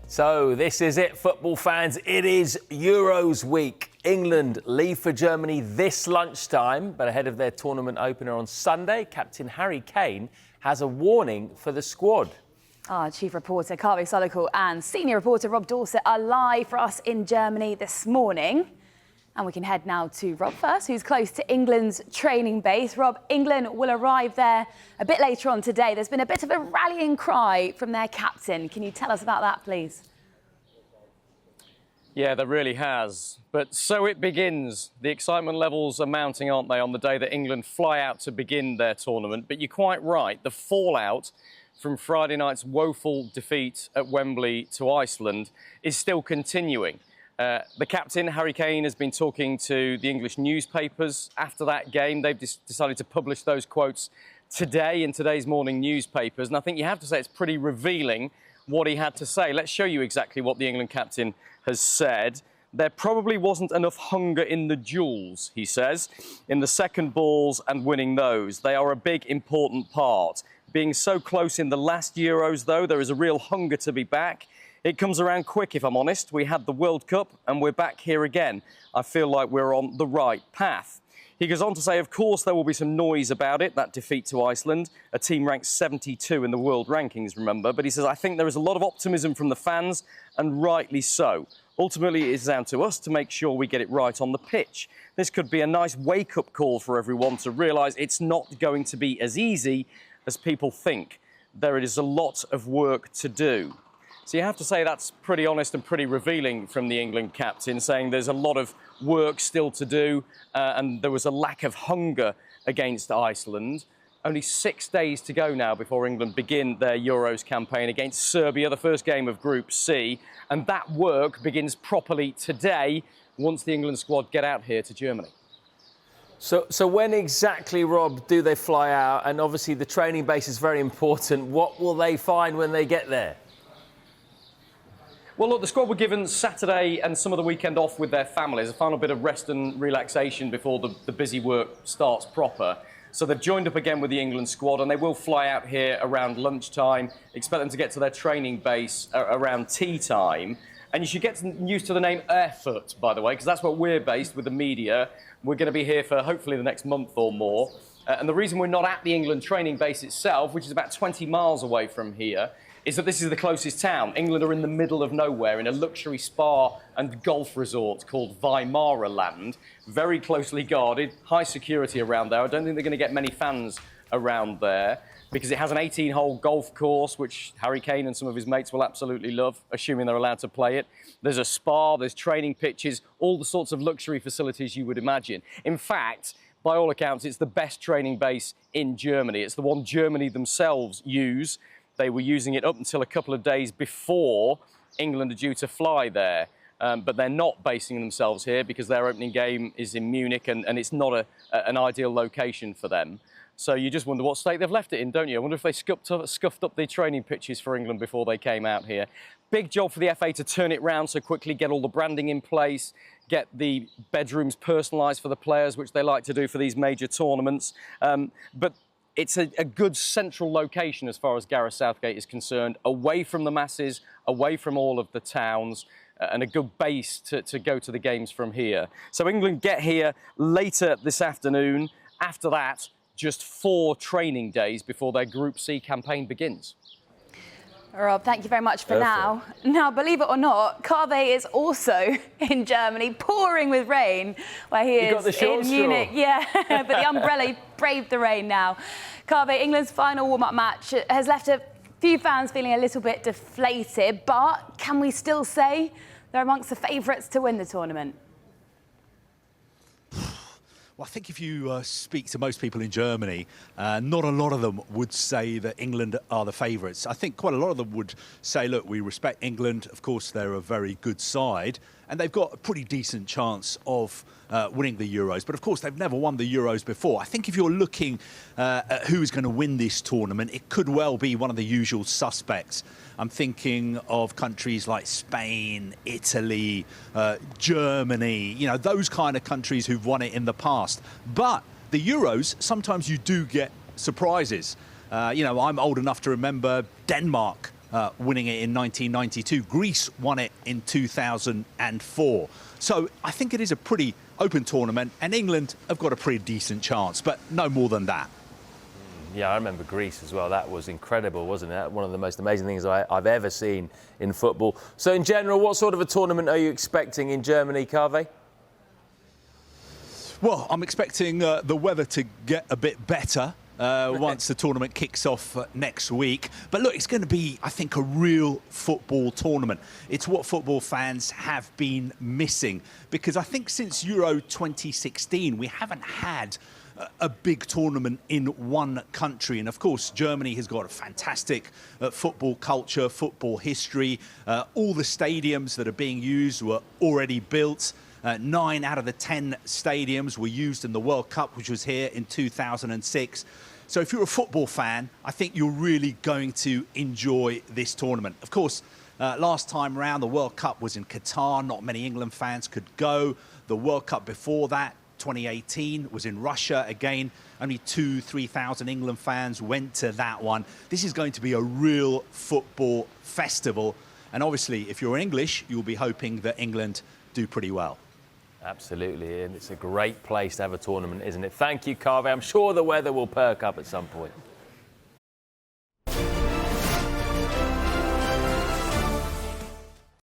So this is it, football fans. It is Euros week. England leave for Germany this lunchtime, but ahead of their tournament opener on Sunday, Captain Harry Kane has a warning for the squad. Our chief reporter Kaveh Solhekol and senior reporter Rob Dorsett are live for us in Germany this morning. And we can head now to Rob first, who's close to England's training base. Rob, England will arrive there a bit later on today. There's been a bit of a rallying cry from their captain. Can you tell us about that, please? Yeah, there really has. But so it begins. The excitement levels are mounting, aren't they, on the day that England fly out to begin their tournament. But you're quite right. The fallout from Friday night's woeful defeat at Wembley to Iceland is still continuing. The captain, Harry Kane, has been talking to the English newspapers after that game. They've decided to publish those quotes today in today's morning newspapers. And I think you have to say it's pretty revealing what he had to say. Let's show you exactly what the England captain has said. There probably wasn't enough hunger in the duels, he says, in the second balls and winning those. They are a big, important part. Being so close in the last Euros, though, there is a real hunger to be back. It comes around quick, if I'm honest. We had the World Cup and we're back here again. I feel like we're on the right path. He goes on to say, of course, there will be some noise about it, that defeat to Iceland, a team ranked 72 in the world rankings, remember. But he says, I think there is a lot of optimism from the fans, and rightly so. Ultimately, it is down to us to make sure we get it right on the pitch. This could be a nice wake-up call for everyone to realise it's not going to be as easy as people think. There is a lot of work to do. So you have to say that's pretty honest and pretty revealing from the England captain, saying there's a lot of work still to do and there was a lack of hunger against Iceland. Only 6 days to go now before England begin their Euros campaign against Serbia, the first game of Group C. And that work begins properly today once the England squad get out here to Germany. So when exactly, Rob, do they fly out? And obviously the training base is very important. What will they find when they get there? Well, look, the squad were given Saturday and some of the weekend off with their families, a final bit of rest and relaxation before the busy work starts proper. So they've joined up again with the England squad and they will fly out here around lunchtime. Expect them to get to their training base around tea time. And you should get used to the name Erfurt, by the way, because that's where we're based with the media. We're going to be here for hopefully the next month or more. And the reason we're not at the England training base itself, which is about 20 miles away from here, is that this is the closest town. England are in the middle of nowhere in a luxury spa and golf resort called Weimara Land. Very closely guarded, high security around there. I don't think they're going to get many fans around there because it has an 18-hole golf course, which Harry Kane and some of his mates will absolutely love, assuming they're allowed to play it. There's a spa, there's training pitches, all the sorts of luxury facilities you would imagine. In fact, by all accounts, it's the best training base in Germany. It's the one Germany themselves use. They were using it up until a couple of days before England are due to fly there. But they're not basing themselves here because their opening game is in Munich and it's not an ideal location for them. So you just wonder what state they've left it in, don't you? I wonder if they scuffed up the training pitches for England before they came out here. Big job for the FA to turn it round so quickly, get all the branding in place, get the bedrooms personalised for the players, which they like to do for these major tournaments. But it's a good central location as far as Gareth Southgate is concerned, away from the masses, away from all of the towns, and a good base to go to the games from here. So England get here later this afternoon. After that, just 4 training days before their Group C campaign begins. Rob, thank you very much for now. Now, believe it or not, Kaveh is also in Germany, pouring with rain, where he is in Munich. Yeah, but the umbrella braved the rain now. Kaveh, England's final warm-up match has left a few fans feeling a little bit deflated, but can we still say they're amongst the favourites to win the tournament? Well, I think if you speak to most people in Germany, not a lot of them would say that England are the favourites. I think quite a lot of them would say, look, we respect England. Of course, they're a very good side and they've got a pretty decent chance of winning the Euros. But of course, they've never won the Euros before. I think if you're looking at who's going to win this tournament, it could well be one of the usual suspects. I'm thinking of countries like Spain, Italy, Germany, you know, those kind of countries who've won it in the past. But the Euros, sometimes you do get surprises. You know, I'm old enough to remember Denmark winning it in 1992. Greece won it in 2004. So I think it is a pretty open tournament, and England have got a pretty decent chance, but no more than that. Yeah, I remember Greece as well. That was incredible, wasn't it? One of the most amazing things I've ever seen in football. So in general, what sort of a tournament are you expecting in Germany, Kaveh? Well, I'm expecting the weather to get a bit better once the tournament kicks off next week. But look, it's going to be, I think, a real football tournament. It's what football fans have been missing, because I think since Euro 2016, we haven't had a big tournament in one country. And of course, Germany has got a fantastic football culture, football history. All the stadiums that are being used were already built. 9 out of the 10 stadiums were used in the World Cup, which was here in 2006. So if you're a football fan, I think you're really going to enjoy this tournament. Of course, last time round, the World Cup was in Qatar. Not many England fans could go. The World Cup before that, 2018, was in Russia. Again, only 2,000-3,000 England fans went to that one. This is going to be a real football festival. And obviously, if you're English, you'll be hoping that England do pretty well. Absolutely, and it's a great place to have a tournament, isn't it? Thank you, Kaveh. I'm sure the weather will perk up at some point.